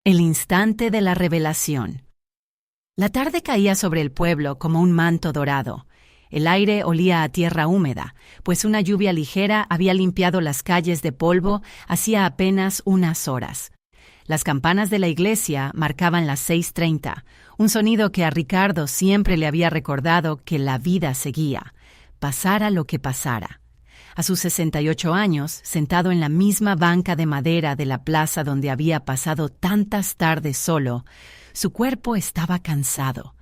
El instante de la revelación. La tarde caía sobre el pueblo como un manto dorado. El aire olía a tierra húmeda, pues una lluvia ligera había limpiado las calles de polvo hacía apenas unas horas. Las campanas de la iglesia marcaban las 6:30, un sonido que a Ricardo siempre le había recordado que la vida seguía, pasara lo que pasara. A sus 68 años, sentado en la misma banca de madera de la plaza donde había pasado tantas tardes solo, su cuerpo estaba cansado,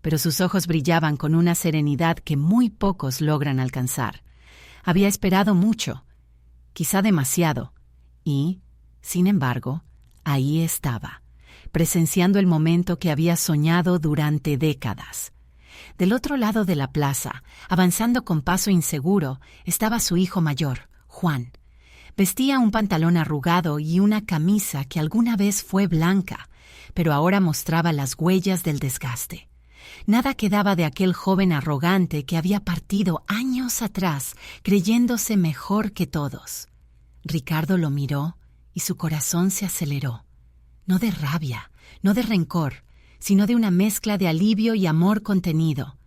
pero sus ojos brillaban con una serenidad que muy pocos logran alcanzar. Había esperado mucho, quizá demasiado, y, sin embargo, ahí estaba, presenciando el momento que había soñado durante décadas. Del otro lado de la plaza, avanzando con paso inseguro, estaba su hijo mayor, Juan. Vestía un pantalón arrugado y una camisa que alguna vez fue blanca, pero ahora mostraba las huellas del desgaste. Nada quedaba de aquel joven arrogante que había partido años atrás, creyéndose mejor que todos. Ricardo lo miró y su corazón se aceleró. No de rabia, no de rencor, sino de una mezcla de alivio y amor contenido.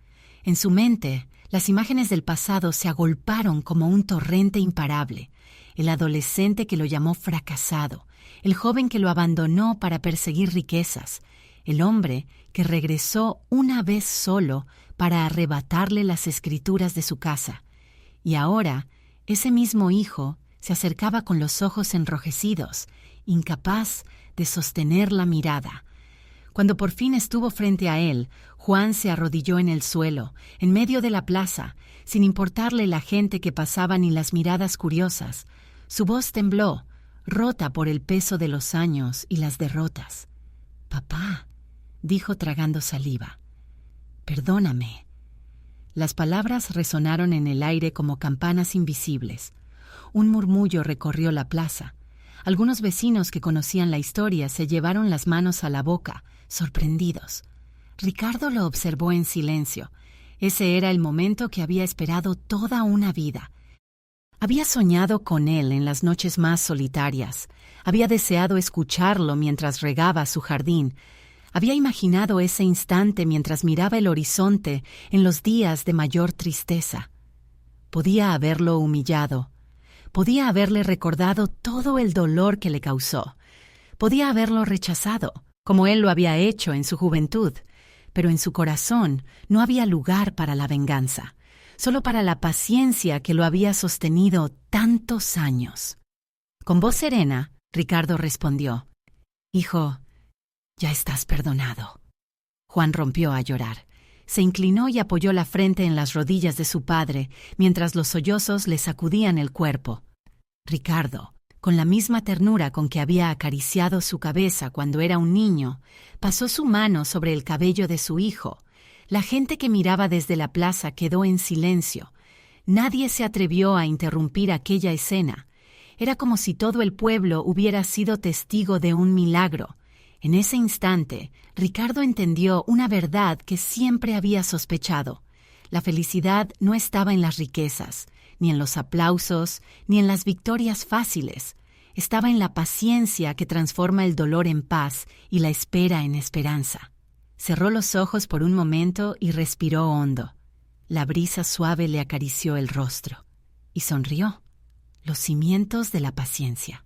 En su mente, las imágenes del pasado se agolparon como un torrente imparable. El adolescente que lo llamó fracasado, el joven que lo abandonó para perseguir riquezas, el hombre que regresó una vez solo para arrebatarle las escrituras de su casa. Y ahora, ese mismo hijo se acercaba con los ojos enrojecidos, incapaz de sostener la mirada. Cuando por fin estuvo frente a él, Juan se arrodilló en el suelo, en medio de la plaza, sin importarle la gente que pasaba ni las miradas curiosas. Su voz tembló, rota por el peso de los años y las derrotas. «Papá», dijo tragando saliva, «perdóname». Las palabras resonaron en el aire como campanas invisibles. Un murmullo recorrió la plaza. Algunos vecinos que conocían la historia se llevaron las manos a la boca, sorprendidos. Ricardo lo observó en silencio. Ese era el momento que había esperado toda una vida. Había soñado con él en las noches más solitarias. Había deseado escucharlo mientras regaba su jardín. Había imaginado ese instante mientras miraba el horizonte en los días de mayor tristeza. Podía haberlo humillado. Podía haberle recordado todo el dolor que le causó. Podía haberlo rechazado, como él lo había hecho en su juventud, pero en su corazón no había lugar para la venganza, solo para la paciencia que lo había sostenido tantos años. Con voz serena, Ricardo respondió, «Hijo, ya estás perdonado». Juan rompió a llorar. Se inclinó y apoyó la frente en las rodillas de su padre, mientras los sollozos le sacudían el cuerpo. Ricardo, con la misma ternura con que había acariciado su cabeza cuando era un niño, pasó su mano sobre el cabello de su hijo. La gente que miraba desde la plaza quedó en silencio. Nadie se atrevió a interrumpir aquella escena. Era como si todo el pueblo hubiera sido testigo de un milagro. En ese instante, Ricardo entendió una verdad que siempre había sospechado. La felicidad no estaba en las riquezas, ni en los aplausos, ni en las victorias fáciles. Estaba en la paciencia que transforma el dolor en paz y la espera en esperanza. Cerró los ojos por un momento y respiró hondo. La brisa suave le acarició el rostro y sonrió. Los cimientos de la paciencia.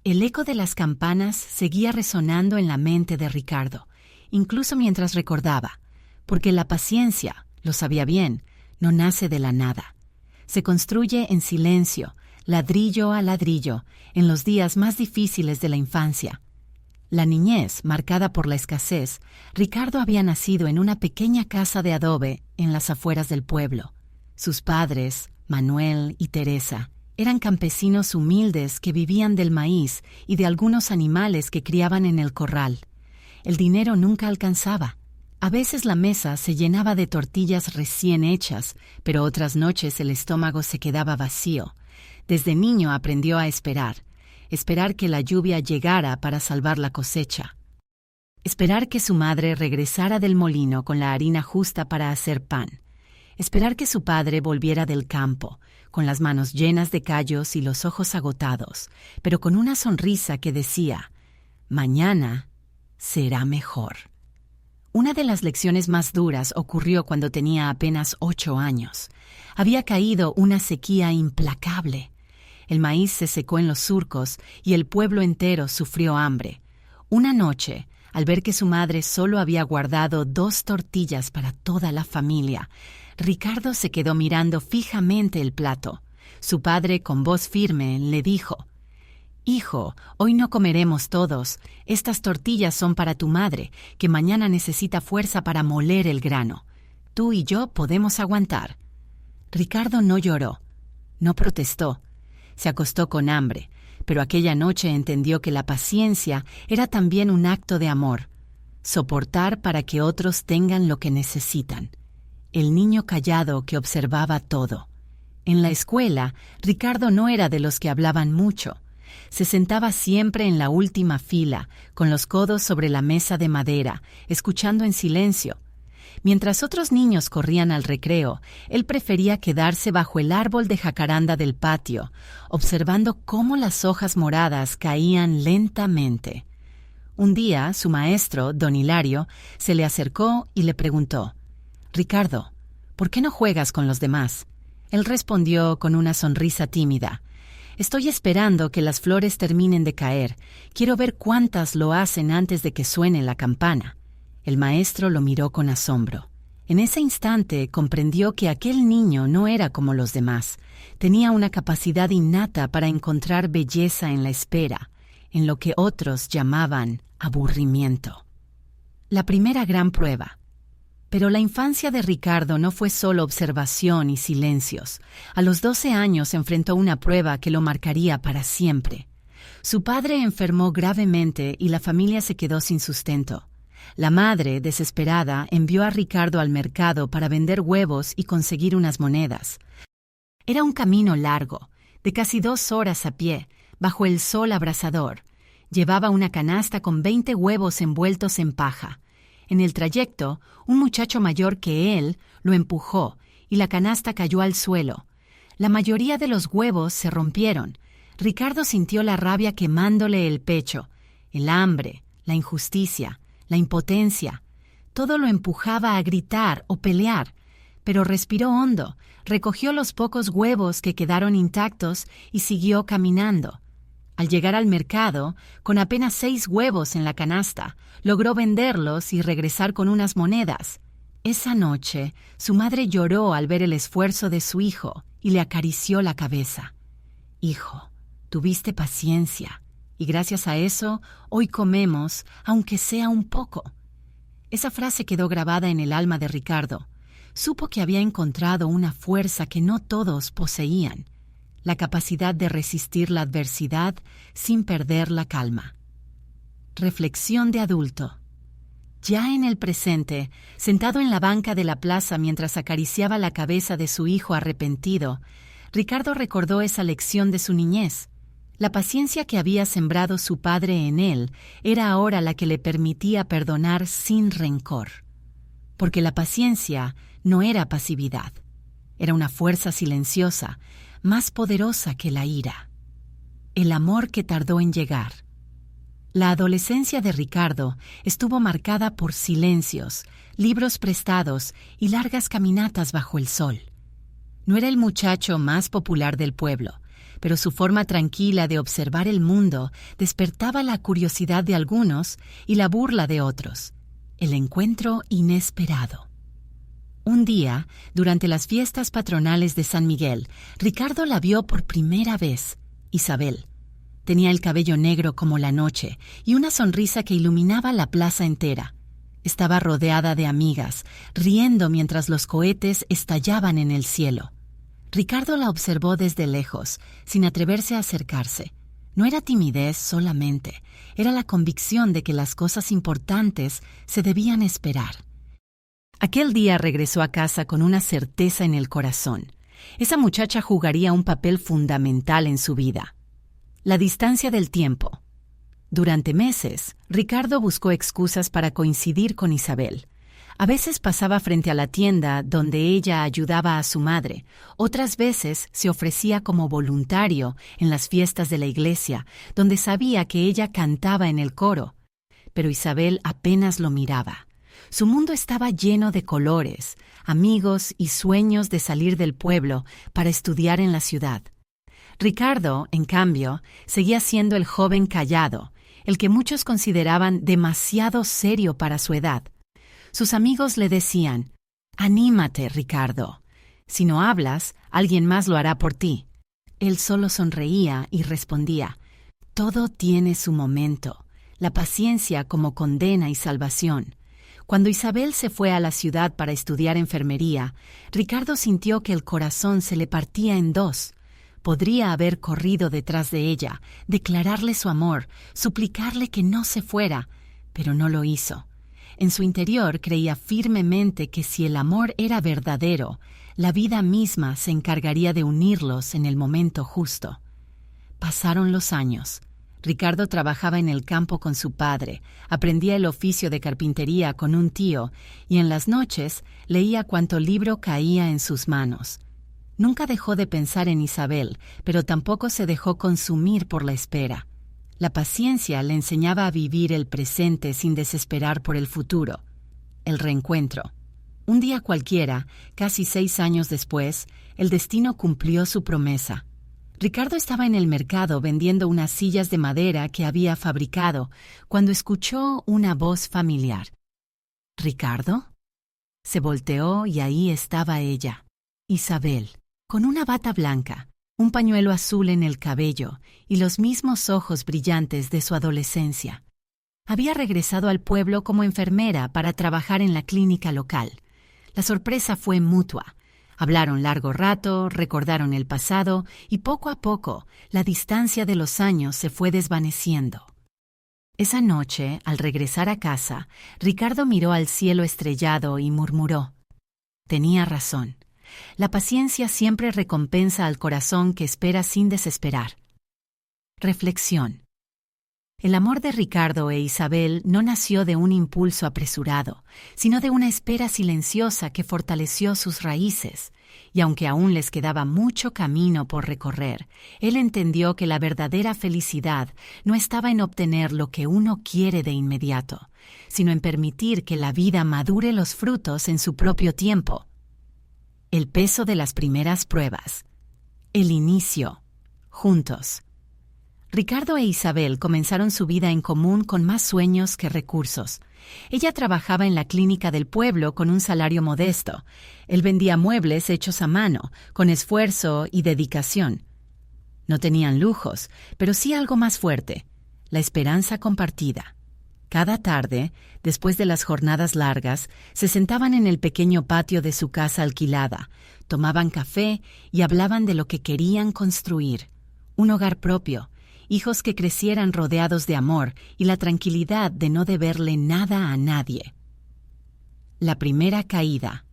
El eco de las campanas seguía resonando en la mente de Ricardo, incluso mientras recordaba, porque la paciencia, lo sabía bien, no nace de la nada. Se construye en silencio, ladrillo a ladrillo, en los días más difíciles de la infancia. La niñez, marcada por la escasez, Ricardo había nacido en una pequeña casa de adobe en las afueras del pueblo. Sus padres, Manuel y Teresa, eran campesinos humildes que vivían del maíz y de algunos animales que criaban en el corral. El dinero nunca alcanzaba. A veces la mesa se llenaba de tortillas recién hechas, pero otras noches el estómago se quedaba vacío. Desde niño aprendió a esperar que la lluvia llegara para salvar la cosecha. Esperar que su madre regresara del molino con la harina justa para hacer pan. Esperar que su padre volviera del campo, con las manos llenas de callos y los ojos agotados, pero con una sonrisa que decía, Mañana será mejor. Una de las lecciones más duras ocurrió cuando tenía apenas 8 años. Había caído una sequía implacable. El maíz se secó en los surcos y el pueblo entero sufrió hambre. Una noche, al ver que su madre solo había guardado 2 tortillas para toda la familia, Ricardo se quedó mirando fijamente el plato. Su padre, con voz firme, le dijo: «Hijo, hoy no comeremos todos. Estas tortillas son para tu madre, que mañana necesita fuerza para moler el grano. Tú y yo podemos aguantar». Ricardo no lloró, no protestó. Se acostó con hambre, pero aquella noche entendió que la paciencia era también un acto de amor. Soportar para que otros tengan lo que necesitan. El niño callado que observaba todo. En la escuela, Ricardo no era de los que hablaban mucho. Se sentaba siempre en la última fila, con los codos sobre la mesa de madera, escuchando en silencio. Mientras otros niños corrían al recreo, él prefería quedarse bajo el árbol de jacaranda del patio, observando cómo las hojas moradas caían lentamente. Un día, su maestro, don Hilario, se le acercó y le preguntó: «Ricardo, ¿por qué no juegas con los demás?». Él respondió con una sonrisa tímida: «Estoy esperando que las flores terminen de caer. Quiero ver cuántas lo hacen antes de que suene la campana». El maestro lo miró con asombro. En ese instante comprendió que aquel niño no era como los demás. Tenía una capacidad innata para encontrar belleza en la espera, en lo que otros llamaban aburrimiento. La primera gran prueba. Pero la infancia de Ricardo no fue solo observación y silencios. A los 12 años enfrentó una prueba que lo marcaría para siempre. Su padre enfermó gravemente y la familia se quedó sin sustento. La madre, desesperada, envió a Ricardo al mercado para vender huevos y conseguir unas monedas. Era un camino largo, de casi 2 horas a pie, bajo el sol abrasador. Llevaba una canasta con 20 huevos envueltos en paja. En el trayecto, un muchacho mayor que él lo empujó y la canasta cayó al suelo. La mayoría de los huevos se rompieron. Ricardo sintió la rabia quemándole el pecho, el hambre, la injusticia, la impotencia. Todo lo empujaba a gritar o pelear, pero respiró hondo, recogió los pocos huevos que quedaron intactos y siguió caminando. Al llegar al mercado, con apenas 6 huevos en la canasta, logró venderlos y regresar con unas monedas. Esa noche, su madre lloró al ver el esfuerzo de su hijo y le acarició la cabeza. «Hijo, tuviste paciencia. Y gracias a eso, hoy comemos, aunque sea un poco». Esa frase quedó grabada en el alma de Ricardo. Supo que había encontrado una fuerza que no todos poseían, la capacidad de resistir la adversidad sin perder la calma. Reflexión de adulto. Ya en el presente, sentado en la banca de la plaza mientras acariciaba la cabeza de su hijo arrepentido, Ricardo recordó esa lección de su niñez. La paciencia que había sembrado su padre en él era ahora la que le permitía perdonar sin rencor. Porque la paciencia no era pasividad. Era una fuerza silenciosa, más poderosa que la ira. El amor que tardó en llegar. La adolescencia de Ricardo estuvo marcada por silencios, libros prestados y largas caminatas bajo el sol. No era el muchacho más popular del pueblo, pero su forma tranquila de observar el mundo despertaba la curiosidad de algunos y la burla de otros. El encuentro inesperado. Un día, durante las fiestas patronales de San Miguel, Ricardo la vio por primera vez. Isabel. Tenía el cabello negro como la noche y una sonrisa que iluminaba la plaza entera. Estaba rodeada de amigas, riendo mientras los cohetes estallaban en el cielo. Ricardo la observó desde lejos, sin atreverse a acercarse. No era timidez solamente, era la convicción de que las cosas importantes se debían esperar. Aquel día regresó a casa con una certeza en el corazón. Esa muchacha jugaría un papel fundamental en su vida. La distancia del tiempo. Durante meses, Ricardo buscó excusas para coincidir con Isabel. A veces pasaba frente a la tienda donde ella ayudaba a su madre. Otras veces se ofrecía como voluntario en las fiestas de la iglesia, donde sabía que ella cantaba en el coro. Pero Isabel apenas lo miraba. Su mundo estaba lleno de colores, amigos y sueños de salir del pueblo para estudiar en la ciudad. Ricardo, en cambio, seguía siendo el joven callado, el que muchos consideraban demasiado serio para su edad. Sus amigos le decían: «Anímate, Ricardo. Si no hablas, alguien más lo hará por ti». Él solo sonreía y respondía: «Todo tiene su momento, la paciencia como condena y salvación». Cuando Isabel se fue a la ciudad para estudiar enfermería, Ricardo sintió que el corazón se le partía en dos. Podría haber corrido detrás de ella, declararle su amor, suplicarle que no se fuera, pero no lo hizo. En su interior creía firmemente que si el amor era verdadero, la vida misma se encargaría de unirlos en el momento justo. Pasaron los años. Ricardo trabajaba en el campo con su padre, aprendía el oficio de carpintería con un tío y en las noches leía cuanto libro caía en sus manos. Nunca dejó de pensar en Isabel, pero tampoco se dejó consumir por la espera. La paciencia le enseñaba a vivir el presente sin desesperar por el futuro. El reencuentro. Un día cualquiera, casi 6 años después, el destino cumplió su promesa. Ricardo estaba en el mercado vendiendo unas sillas de madera que había fabricado cuando escuchó una voz familiar. «¿Ricardo?». Se volteó y ahí estaba ella, Isabel, con una bata blanca, un pañuelo azul en el cabello y los mismos ojos brillantes de su adolescencia. Había regresado al pueblo como enfermera para trabajar en la clínica local. La sorpresa fue mutua. Hablaron largo rato, recordaron el pasado y poco a poco la distancia de los años se fue desvaneciendo. Esa noche, al regresar a casa, Ricardo miró al cielo estrellado y murmuró: «Tenía razón. La paciencia siempre recompensa al corazón que espera sin desesperar». Reflexión. El amor de Ricardo e Isabel no nació de un impulso apresurado, sino de una espera silenciosa que fortaleció sus raíces. Y aunque aún les quedaba mucho camino por recorrer, él entendió que la verdadera felicidad no estaba en obtener lo que uno quiere de inmediato, sino en permitir que la vida madure los frutos en su propio tiempo. El peso de las primeras pruebas. El inicio. Juntos. Ricardo e Isabel comenzaron su vida en común con más sueños que recursos. Ella trabajaba en la clínica del pueblo con un salario modesto. Él vendía muebles hechos a mano, con esfuerzo y dedicación. No tenían lujos, pero sí algo más fuerte: la esperanza compartida. Cada tarde, después de las jornadas largas, se sentaban en el pequeño patio de su casa alquilada, tomaban café y hablaban de lo que querían construir: un hogar propio, hijos que crecieran rodeados de amor y la tranquilidad de no deberle nada a nadie. La primera caída.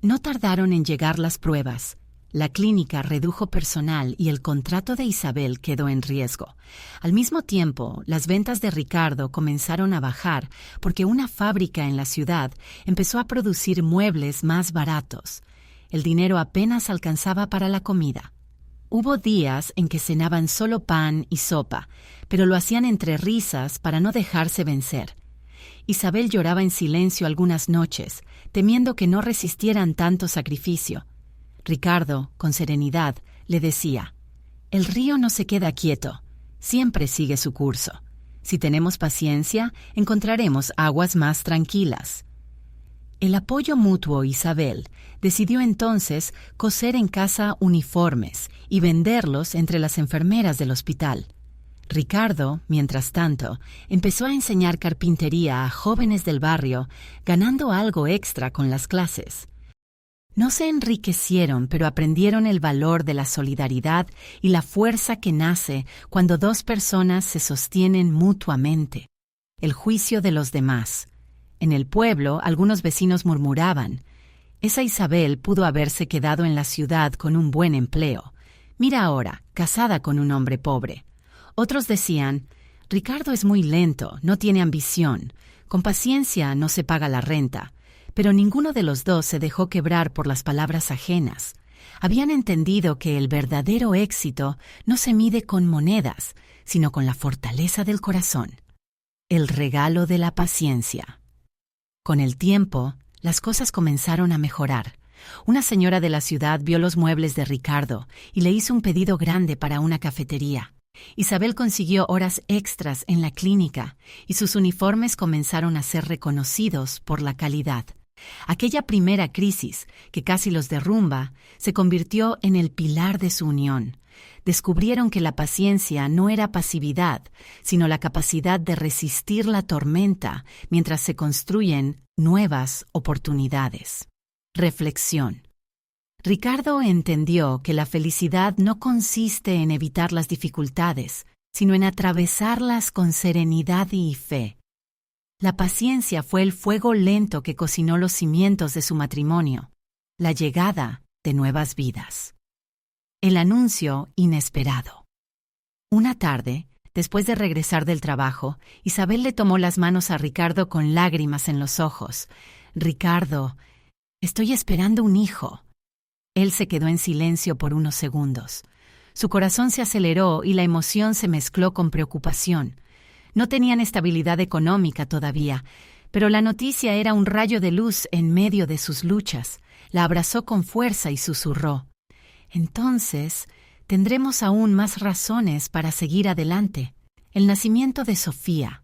No tardaron en llegar las pruebas. La clínica redujo personal y el contrato de Isabel quedó en riesgo. Al mismo tiempo, las ventas de Ricardo comenzaron a bajar porque una fábrica en la ciudad empezó a producir muebles más baratos. El dinero apenas alcanzaba para la comida. Hubo días en que cenaban solo pan y sopa, pero lo hacían entre risas para no dejarse vencer. Isabel lloraba en silencio algunas noches, temiendo que no resistieran tanto sacrificio. Ricardo, con serenidad, le decía: «El río no se queda quieto, siempre sigue su curso. Si tenemos paciencia, encontraremos aguas más tranquilas». El apoyo mutuo Isabel decidió entonces coser en casa uniformes y venderlos entre las enfermeras del hospital. Ricardo, mientras tanto, empezó a enseñar carpintería a jóvenes del barrio, ganando algo extra con las clases. No se enriquecieron, pero aprendieron el valor de la solidaridad y la fuerza que nace cuando dos personas se sostienen mutuamente. El juicio de los demás. En el pueblo, algunos vecinos murmuraban: «Esa Isabel pudo haberse quedado en la ciudad con un buen empleo. Mira ahora, casada con un hombre pobre». Otros decían: «Ricardo es muy lento, no tiene ambición. Con paciencia no se paga la renta». Pero ninguno de los dos se dejó quebrar por las palabras ajenas. Habían entendido que el verdadero éxito no se mide con monedas, sino con la fortaleza del corazón. El regalo de la paciencia. Con el tiempo, las cosas comenzaron a mejorar. Una señora de la ciudad vio los muebles de Ricardo y le hizo un pedido grande para una cafetería. Isabel consiguió horas extras en la clínica y sus uniformes comenzaron a ser reconocidos por la calidad. Aquella primera crisis, que casi los derrumba, se convirtió en el pilar de su unión. Descubrieron que la paciencia no era pasividad, sino la capacidad de resistir la tormenta mientras se construyen nuevas oportunidades. Reflexión. Ricardo entendió que la felicidad no consiste en evitar las dificultades, sino en atravesarlas con serenidad y fe. La paciencia fue el fuego lento que cocinó los cimientos de su matrimonio, la llegada de nuevas vidas. El anuncio inesperado. Una tarde, después de regresar del trabajo, Isabel le tomó las manos a Ricardo con lágrimas en los ojos. «Ricardo, estoy esperando un hijo». Él se quedó en silencio por unos segundos. Su corazón se aceleró y la emoción se mezcló con preocupación. No tenían estabilidad económica todavía, pero la noticia era un rayo de luz en medio de sus luchas. La abrazó con fuerza y susurró: «Entonces, tendremos aún más razones para seguir adelante». El nacimiento de Sofía.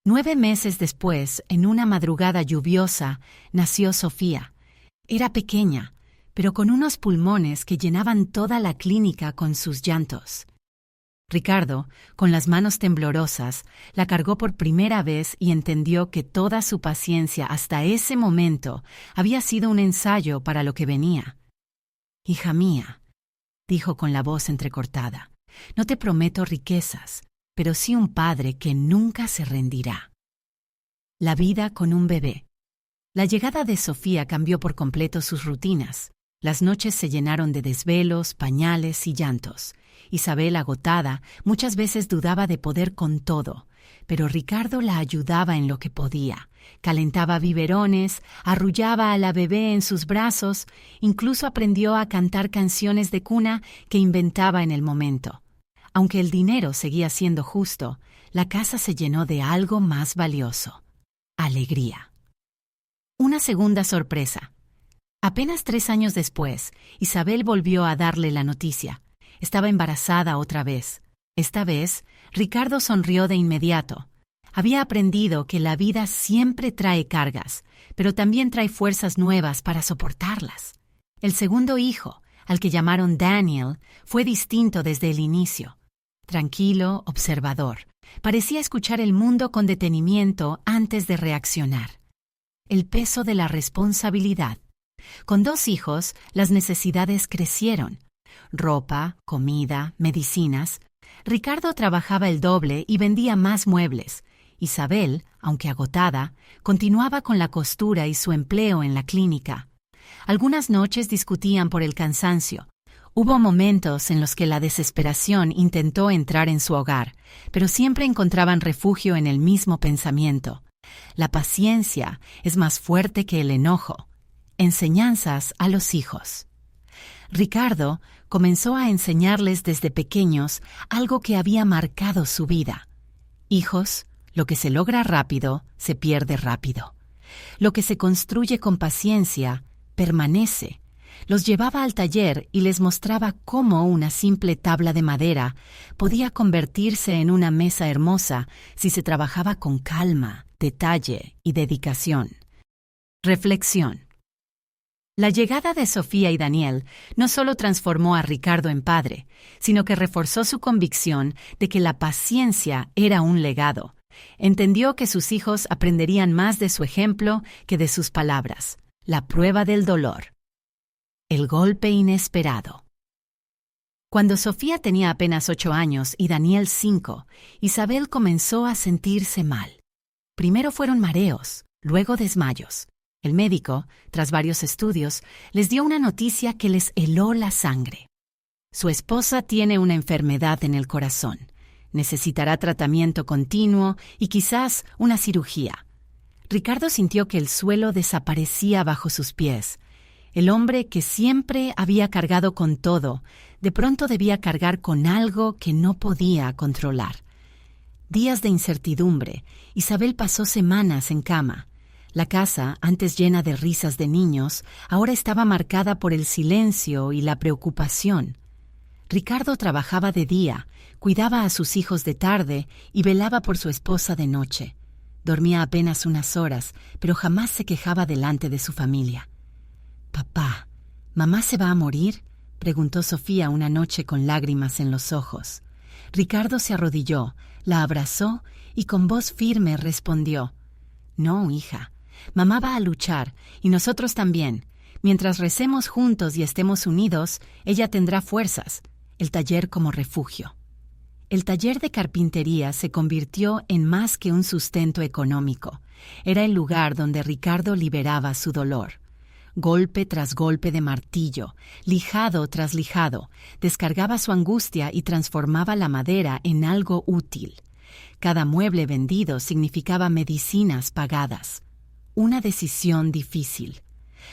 9 meses después, en una madrugada lluviosa, nació Sofía. Era pequeña, pero con unos pulmones que llenaban toda la clínica con sus llantos. Ricardo, con las manos temblorosas, la cargó por primera vez y entendió que toda su paciencia hasta ese momento había sido un ensayo para lo que venía. «Hija mía», dijo con la voz entrecortada, «no te prometo riquezas, pero sí un padre que nunca se rendirá». La vida con un bebé. La llegada de Sofía cambió por completo sus rutinas. Las noches se llenaron de desvelos, pañales y llantos. Isabel, agotada, muchas veces dudaba de poder con todo, pero Ricardo la ayudaba en lo que podía. Calentaba biberones, arrullaba a la bebé en sus brazos, incluso aprendió a cantar canciones de cuna que inventaba en el momento. Aunque el dinero seguía siendo justo, la casa se llenó de algo más valioso: alegría. Una segunda sorpresa. Apenas 3 años después, Isabel volvió a darle la noticia. Estaba embarazada otra vez. Esta vez, Ricardo sonrió de inmediato. Había aprendido que la vida siempre trae cargas, pero también trae fuerzas nuevas para soportarlas. El segundo hijo, al que llamaron Daniel, fue distinto desde el inicio. Tranquilo, observador. Parecía escuchar el mundo con detenimiento antes de reaccionar. El peso de la responsabilidad. Con 2 hijos, las necesidades crecieron. Ropa, comida, medicinas. Ricardo trabajaba el doble y vendía más muebles. Isabel, aunque agotada, continuaba con la costura y su empleo en la clínica. Algunas noches discutían por el cansancio. Hubo momentos en los que la desesperación intentó entrar en su hogar, pero siempre encontraban refugio en el mismo pensamiento. La paciencia es más fuerte que el enojo. Enseñanzas a los hijos. Ricardo comenzó a enseñarles desde pequeños algo que había marcado su vida. Hijos, lo que se logra rápido, se pierde rápido. Lo que se construye con paciencia, permanece. Los llevaba al taller y les mostraba cómo una simple tabla de madera podía convertirse en una mesa hermosa si se trabajaba con calma, detalle y dedicación. Reflexión. La llegada de Sofía y Daniel no solo transformó a Ricardo en padre, sino que reforzó su convicción de que la paciencia era un legado. Entendió que sus hijos aprenderían más de su ejemplo que de sus palabras. La prueba del dolor. El golpe inesperado. Cuando Sofía tenía apenas 8 años y Daniel 5, Isabel comenzó a sentirse mal. Primero fueron mareos, luego desmayos. El médico, tras varios estudios, les dio una noticia que les heló la sangre. Su esposa tiene una enfermedad en el corazón. Necesitará tratamiento continuo y quizás una cirugía. Ricardo sintió que el suelo desaparecía bajo sus pies. El hombre que siempre había cargado con todo, de pronto debía cargar con algo que no podía controlar. Días de incertidumbre. Isabel pasó semanas en cama. La casa, antes llena de risas de niños, ahora estaba marcada por el silencio y la preocupación. Ricardo trabajaba de día, cuidaba a sus hijos de tarde y velaba por su esposa de noche. Dormía apenas unas horas, pero jamás se quejaba delante de su familia. «Papá, ¿mamá se va a morir?», preguntó Sofía una noche con lágrimas en los ojos. Ricardo se arrodilló, la abrazó y con voz firme respondió: «No, hija, mamá va a luchar y nosotros también. Mientras recemos juntos y estemos unidos, ella tendrá fuerzas, el taller como refugio». El taller de carpintería se convirtió en más que un sustento económico. Era el lugar donde Ricardo liberaba su dolor. Golpe tras golpe de martillo, lijado tras lijado, descargaba su angustia y transformaba la madera en algo útil. Cada mueble vendido significaba medicinas pagadas. Una decisión difícil.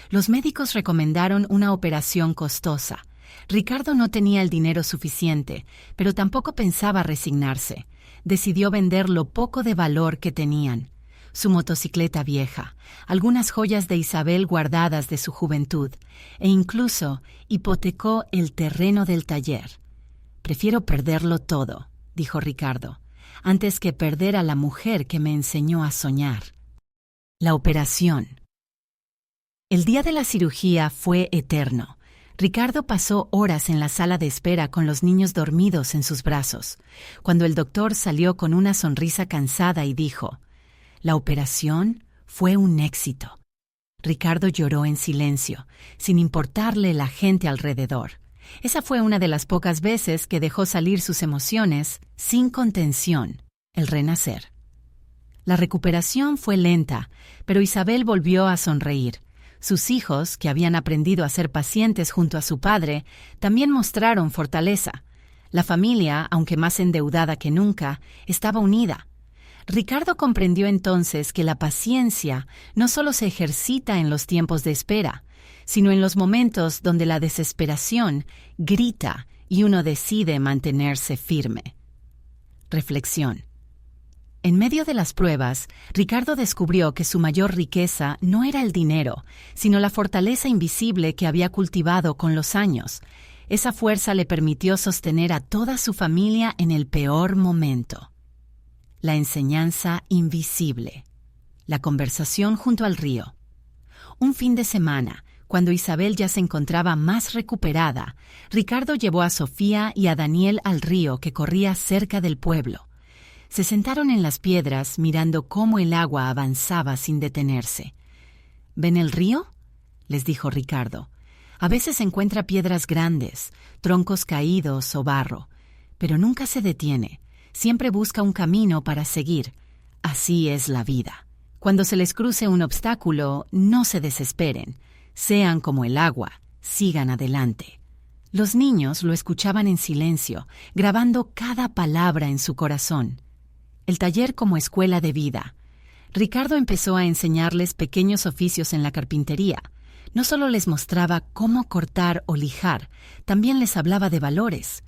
Los médicos recomendaron una operación costosa. Ricardo no tenía el dinero suficiente, pero tampoco pensaba resignarse. Decidió vender lo poco de valor que tenían: su motocicleta vieja, algunas joyas de Isabel guardadas de su juventud, e incluso hipotecó el terreno del taller. «Prefiero perderlo todo», dijo Ricardo, «antes que perder a la mujer que me enseñó a soñar». La operación. El día de la cirugía fue eterno. Ricardo pasó horas en la sala de espera con los niños dormidos en sus brazos, cuando el doctor salió con una sonrisa cansada y dijo: «La operación fue un éxito». Ricardo lloró en silencio, sin importarle la gente alrededor. Esa fue una de las pocas veces que dejó salir sus emociones sin contención: el renacer. La recuperación fue lenta, pero Isabel volvió a sonreír. Sus hijos, que habían aprendido a ser pacientes junto a su padre, también mostraron fortaleza. La familia, aunque más endeudada que nunca, estaba unida. Ricardo comprendió entonces que la paciencia no solo se ejercita en los tiempos de espera, sino en los momentos donde la desesperación grita y uno decide mantenerse firme. Reflexión. En medio de las pruebas, Ricardo descubrió que su mayor riqueza no era el dinero, sino la fortaleza invisible que había cultivado con los años. Esa fuerza le permitió sostener a toda su familia en el peor momento. La enseñanza invisible. La conversación junto al río. Un fin de semana, cuando Isabel ya se encontraba más recuperada, Ricardo llevó a Sofía y a Daniel al río que corría cerca del pueblo. Se sentaron en las piedras mirando cómo el agua avanzaba sin detenerse. «¿Ven el río?», les dijo Ricardo. «A veces encuentra piedras grandes, troncos caídos o barro, pero nunca se detiene. Siempre busca un camino para seguir. Así es la vida. Cuando se les cruce un obstáculo, no se desesperen. Sean como el agua, sigan adelante». Los niños lo escuchaban en silencio, grabando cada palabra en su corazón. El taller como escuela de vida. Ricardo empezó a enseñarles pequeños oficios en la carpintería. No solo les mostraba cómo cortar o lijar, también les hablaba de valores.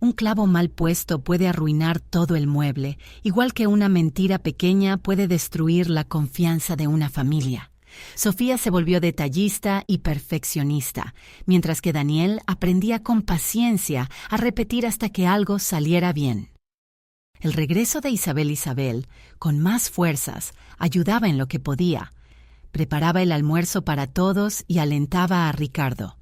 Un clavo mal puesto puede arruinar todo el mueble, igual que una mentira pequeña puede destruir la confianza de una familia. Sofía se volvió detallista y perfeccionista, mientras que Daniel aprendía con paciencia a repetir hasta que algo saliera bien. El regreso de Isabel, con más fuerzas, ayudaba en lo que podía. Preparaba el almuerzo para todos y alentaba a Ricardo.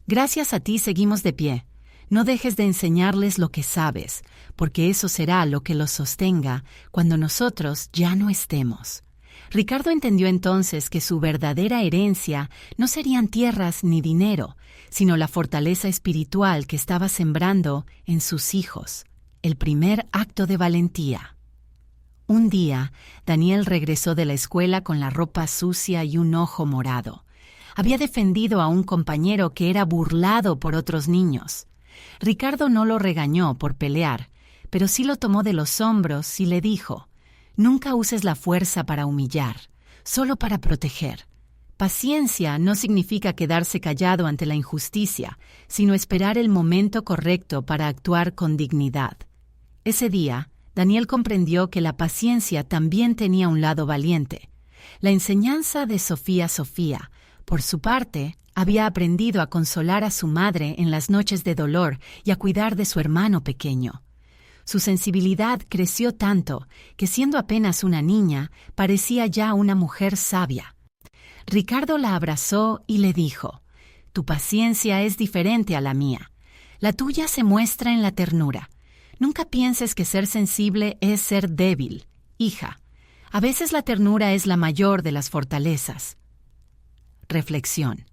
«Gracias a ti seguimos de pie. No dejes de enseñarles lo que sabes, porque eso será lo que los sostenga cuando nosotros ya no estemos». Ricardo entendió entonces que su verdadera herencia no serían tierras ni dinero, sino la fortaleza espiritual que estaba sembrando en sus hijos. El primer acto de valentía. Un día, Daniel regresó de la escuela con la ropa sucia y un ojo morado. Había defendido a un compañero que era burlado por otros niños. Ricardo no lo regañó por pelear, pero sí lo tomó de los hombros y le dijo: «Nunca uses la fuerza para humillar. solo para proteger. Paciencia no significa quedarse callado ante la injusticia, sino esperar el momento correcto para actuar con dignidad. Ese día, Daniel comprendió que la paciencia también tenía un lado valiente. La enseñanza de Sofía, por su parte, había aprendido a consolar a su madre en las noches de dolor y a cuidar de su hermano pequeño. Su sensibilidad creció tanto que, siendo apenas una niña, parecía ya una mujer sabia. Ricardo la abrazó y le dijo: «Tu paciencia es diferente a la mía. La tuya se muestra en la ternura. Nunca pienses que ser sensible es ser débil, hija. A veces la ternura es la mayor de las fortalezas». Reflexión.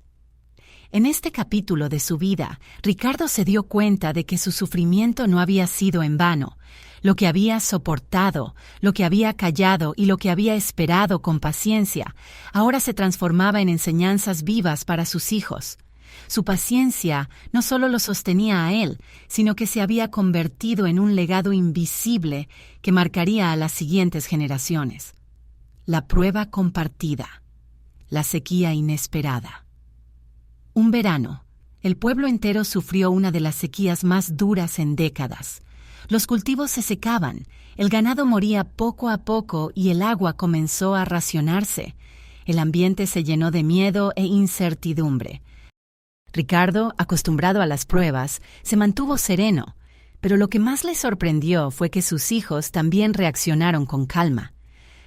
En este capítulo de su vida, Ricardo se dio cuenta de que su sufrimiento no había sido en vano. Lo que había soportado, lo que había callado y lo que había esperado con paciencia, ahora se transformaba en enseñanzas vivas para sus hijos. Su paciencia no solo lo sostenía a él, sino que se había convertido en un legado invisible que marcaría a las siguientes generaciones. La prueba compartida. La sequía inesperada. Un verano, el pueblo entero sufrió una de las sequías más duras en décadas. Los cultivos se secaban, el ganado moría poco a poco y el agua comenzó a racionarse. El ambiente se llenó de miedo e incertidumbre. Ricardo, acostumbrado a las pruebas, se mantuvo sereno, pero lo que más le sorprendió fue que sus hijos también reaccionaron con calma.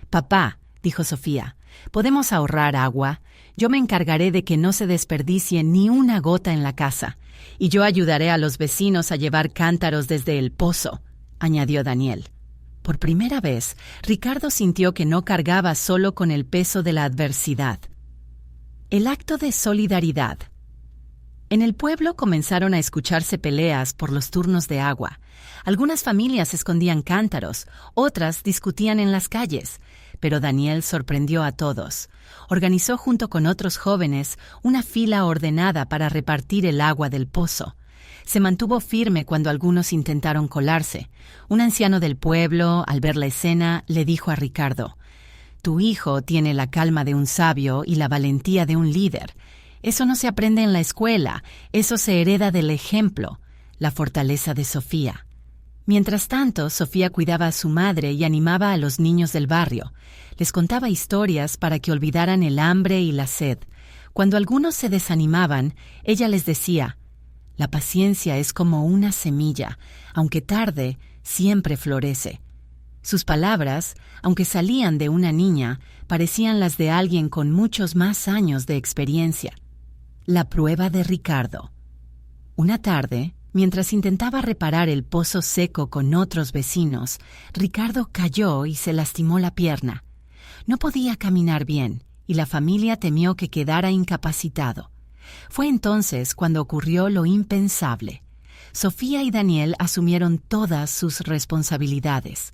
«Papá», dijo Sofía, «podemos ahorrar agua. Yo me encargaré de que no se desperdicie ni una gota en la casa, y yo ayudaré a los vecinos a llevar cántaros desde el pozo», añadió Daniel. Por primera vez, Ricardo sintió que no cargaba solo con el peso de la adversidad. El acto de solidaridad. En el pueblo comenzaron a escucharse peleas por los turnos de agua. Algunas familias escondían cántaros, otras discutían en las calles, pero Daniel sorprendió a todos. Organizó junto con otros jóvenes una fila ordenada para repartir el agua del pozo. Se mantuvo firme cuando algunos intentaron colarse. Un anciano del pueblo, al ver la escena, le dijo a Ricardo: «Tu hijo tiene la calma de un sabio y la valentía de un líder. Eso no se aprende en la escuela, eso se hereda del ejemplo», la fortaleza de Sofía. Mientras tanto, Sofía cuidaba a su madre y animaba a los niños del barrio. Les contaba historias para que olvidaran el hambre y la sed. Cuando algunos se desanimaban, ella les decía: «La paciencia es como una semilla, aunque tarde, siempre florece». Sus palabras, aunque salían de una niña, parecían las de alguien con muchos más años de experiencia. La prueba de Ricardo. Una tarde, mientras intentaba reparar el pozo seco con otros vecinos, Ricardo cayó y se lastimó la pierna. No podía caminar bien, y la familia temió que quedara incapacitado. Fue entonces cuando ocurrió lo impensable. Sofía y Daniel asumieron todas sus responsabilidades.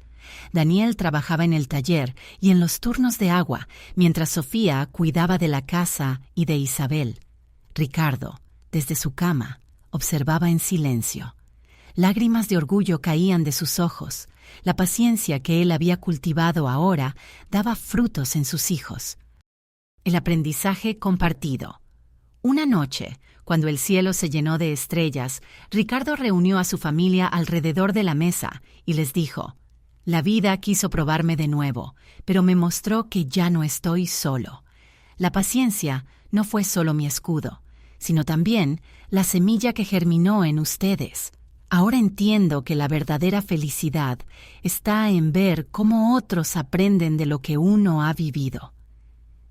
Daniel trabajaba en el taller y en los turnos de agua, mientras Sofía cuidaba de la casa y de Isabel. Ricardo, desde su cama, observaba en silencio. Lágrimas de orgullo caían de sus ojos. La paciencia que él había cultivado ahora daba frutos en sus hijos. El aprendizaje compartido. Una noche, cuando el cielo se llenó de estrellas, Ricardo reunió a su familia alrededor de la mesa y les dijo: «La vida quiso probarme de nuevo, pero me mostró que ya no estoy solo. La paciencia no fue solo mi escudo, sino también la semilla que germinó en ustedes. Ahora entiendo que la verdadera felicidad está en ver cómo otros aprenden de lo que uno ha vivido».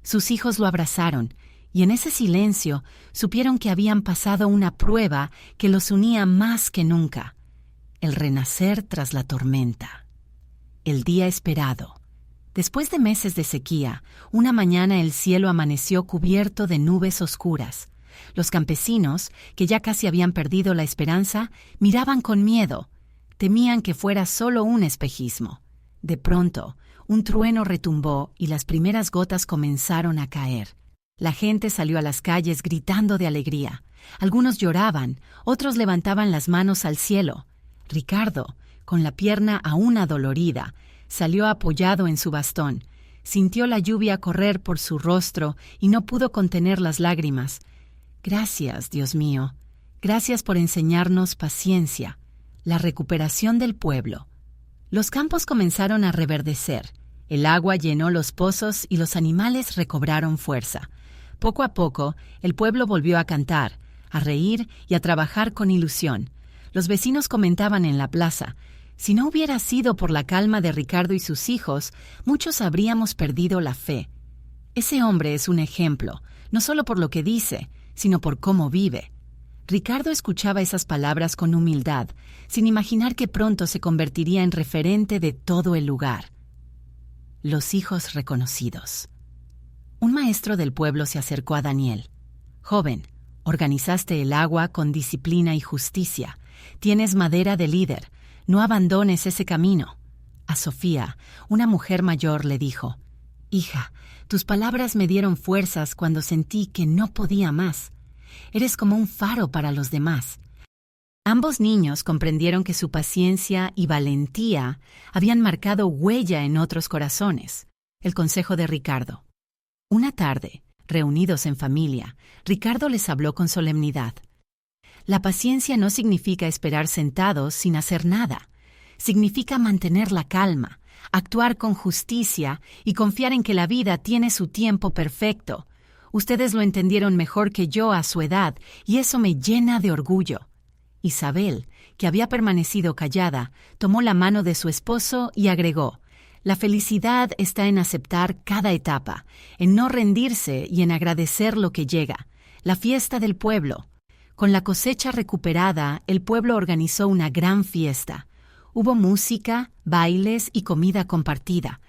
Sus hijos lo abrazaron, y en ese silencio supieron que habían pasado una prueba que los unía más que nunca: el renacer tras la tormenta. El día esperado. Después de meses de sequía, una mañana el cielo amaneció cubierto de nubes oscuras. Los campesinos, que ya casi habían perdido la esperanza, miraban con miedo. Temían que fuera solo un espejismo. De pronto, un trueno retumbó y las primeras gotas comenzaron a caer. La gente salió a las calles gritando de alegría. Algunos lloraban, otros levantaban las manos al cielo. Ricardo, con la pierna aún adolorida, salió apoyado en su bastón. Sintió la lluvia correr por su rostro y no pudo contener las lágrimas. Gracias, Dios mío. Gracias por enseñarnos paciencia, la recuperación del pueblo. Los campos comenzaron a reverdecer. El agua llenó los pozos y los animales recobraron fuerza. Poco a poco, el pueblo volvió a cantar, a reír y a trabajar con ilusión. Los vecinos comentaban en la plaza: si no hubiera sido por la calma de Ricardo y sus hijos, muchos habríamos perdido la fe. Ese hombre es un ejemplo, no solo por lo que dice, sino por cómo vive. Ricardo escuchaba esas palabras con humildad, sin imaginar que pronto se convertiría en referente de todo el lugar. Los hijos reconocidos. Un maestro del pueblo se acercó a Daniel. Joven, organizaste el agua con disciplina y justicia. Tienes madera de líder. No abandones ese camino. A Sofía, una mujer mayor, le dijo: Hija, tus palabras me dieron fuerzas cuando sentí que no podía más. Eres como un faro para los demás. Ambos niños comprendieron que su paciencia y valentía habían marcado huella en otros corazones. El consejo de Ricardo. Una tarde, reunidos en familia, Ricardo les habló con solemnidad. La paciencia no significa esperar sentados sin hacer nada. Significa mantener la calma, actuar con justicia y confiar en que la vida tiene su tiempo perfecto. Ustedes lo entendieron mejor que yo a su edad, y eso me llena de orgullo. Isabel, que había permanecido callada, tomó la mano de su esposo y agregó: la felicidad está en aceptar cada etapa, en no rendirse y en agradecer lo que llega. La fiesta del pueblo. Con la cosecha recuperada, el pueblo organizó una gran fiesta. Hubo música, bailes y comida compartida.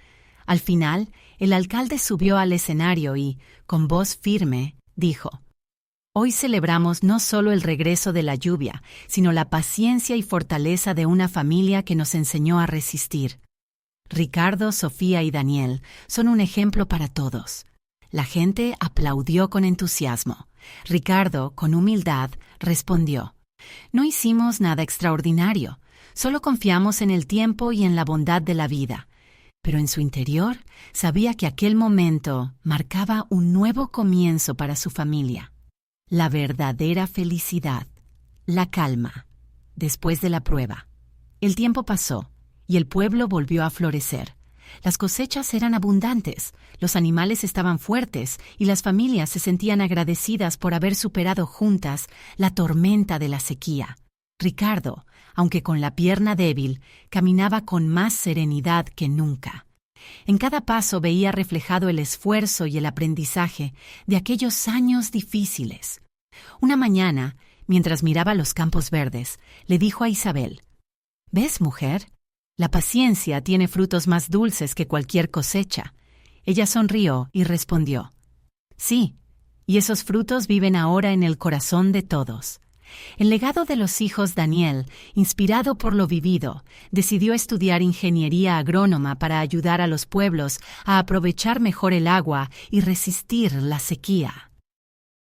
Al final, el alcalde subió al escenario y, con voz firme, dijo: Hoy celebramos no solo el regreso de la lluvia, sino la paciencia y fortaleza de una familia que nos enseñó a resistir. Ricardo, Sofía y Daniel son un ejemplo para todos. La gente aplaudió con entusiasmo. Ricardo, con humildad, respondió: No hicimos nada extraordinario, solo confiamos en el tiempo y en la bondad de la vida. Pero en su interior sabía que aquel momento marcaba un nuevo comienzo para su familia. La verdadera felicidad, la calma, después de la prueba. El tiempo pasó y el pueblo volvió a florecer. Las cosechas eran abundantes, los animales estaban fuertes y las familias se sentían agradecidas por haber superado juntas la tormenta de la sequía. Ricardo, aunque con la pierna débil, caminaba con más serenidad que nunca. En cada paso veía reflejado el esfuerzo y el aprendizaje de aquellos años difíciles. Una mañana, mientras miraba los campos verdes, le dijo a Isabel: ¿Ves, mujer? La paciencia tiene frutos más dulces que cualquier cosecha. Ella sonrió y respondió: Sí, y esos frutos viven ahora en el corazón de todos. El legado de los hijos Daniel, inspirado por lo vivido, decidió estudiar ingeniería agrónoma para ayudar a los pueblos a aprovechar mejor el agua y resistir la sequía.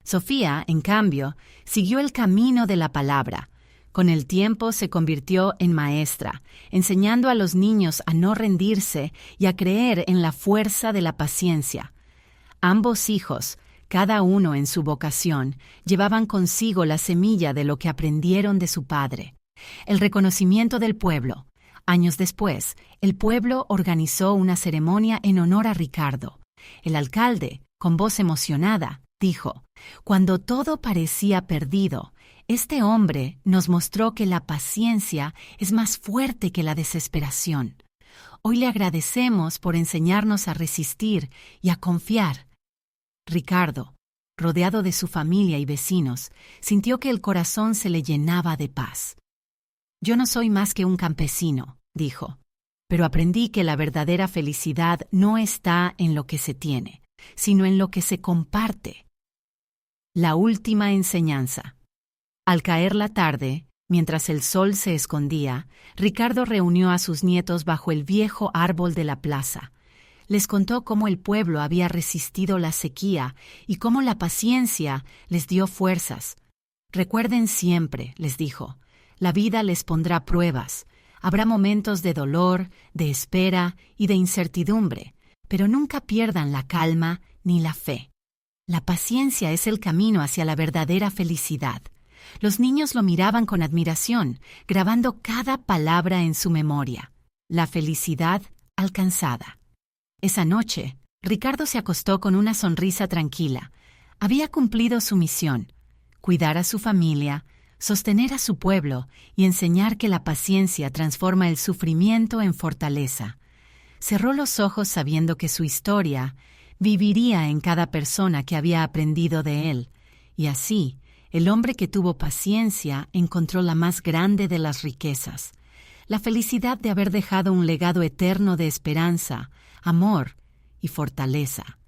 Sofía, en cambio, siguió el camino de la palabra. Con el tiempo se convirtió en maestra, enseñando a los niños a no rendirse y a creer en la fuerza de la paciencia. Ambos hijos, cada uno en su vocación, llevaban consigo la semilla de lo que aprendieron de su padre. El reconocimiento del pueblo. Años después, el pueblo organizó una ceremonia en honor a Ricardo. El alcalde, con voz emocionada, dijo: Cuando todo parecía perdido, este hombre nos mostró que la paciencia es más fuerte que la desesperación. Hoy le agradecemos por enseñarnos a resistir y a confiar. Ricardo, rodeado de su familia y vecinos, sintió que el corazón se le llenaba de paz. Yo no soy más que un campesino, dijo, pero aprendí que la verdadera felicidad no está en lo que se tiene, sino en lo que se comparte. La última enseñanza. Al caer la tarde, mientras el sol se escondía, Ricardo reunió a sus nietos bajo el viejo árbol de la plaza. Les contó cómo el pueblo había resistido la sequía y cómo la paciencia les dio fuerzas. Recuerden siempre, les dijo, la vida les pondrá pruebas. Habrá momentos de dolor, de espera y de incertidumbre, pero nunca pierdan la calma ni la fe. La paciencia es el camino hacia la verdadera felicidad. Los niños lo miraban con admiración, grabando cada palabra en su memoria. La felicidad alcanzada. Esa noche, Ricardo se acostó con una sonrisa tranquila. Había cumplido su misión: cuidar a su familia, sostener a su pueblo y enseñar que la paciencia transforma el sufrimiento en fortaleza. Cerró los ojos sabiendo que su historia viviría en cada persona que había aprendido de él, y así, el hombre que tuvo paciencia encontró la más grande de las riquezas, la felicidad de haber dejado un legado eterno de esperanza, amor y fortaleza.